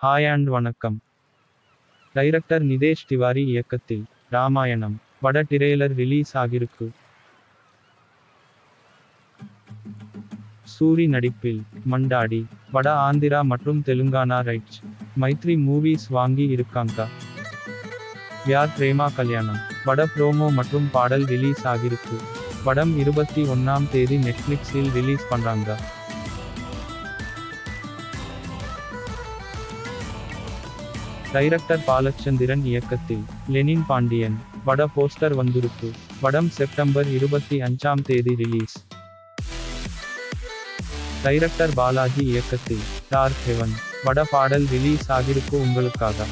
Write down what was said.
Hi and வணக்கம். Director Nitesh Tiwari இயக்கத்தில் ராமாயணம் பட ட்ரெய்லர் ரிலீஸ் ஆகிருக்கு. சூரி நடிப்பில் மண்டாடி பட ஆந்திரா மற்றும் தெலுங்கானா ரைட்ஸ் மைத்ரி மூவிஸ் வாங்கி இருக்காங்க. யார் பிரேமா கல்யாணம் பட ப்ரோமோ மற்றும் பாடல் ரிலீஸ் ஆகிருக்கு. படம் 21ஆம் தேதி நெட்ஃப்ளிக்ஸில் ரிலீஸ் பண்றாங்க. டைரக்டர் பாலச்சந்திரன் இயக்கத்தில் லெனின் பாண்டியன் பட போஸ்டர் வந்திருக்கு. படம் செப்டம்பர் 25ஆம் தேதி ரிலீஸ். டைரக்டர் பாலாஜி இயக்கத்தில் டார்க் ஹெவன் பட பாடல் ரிலீஸ் ஆகிருக்கு உங்களுக்காக.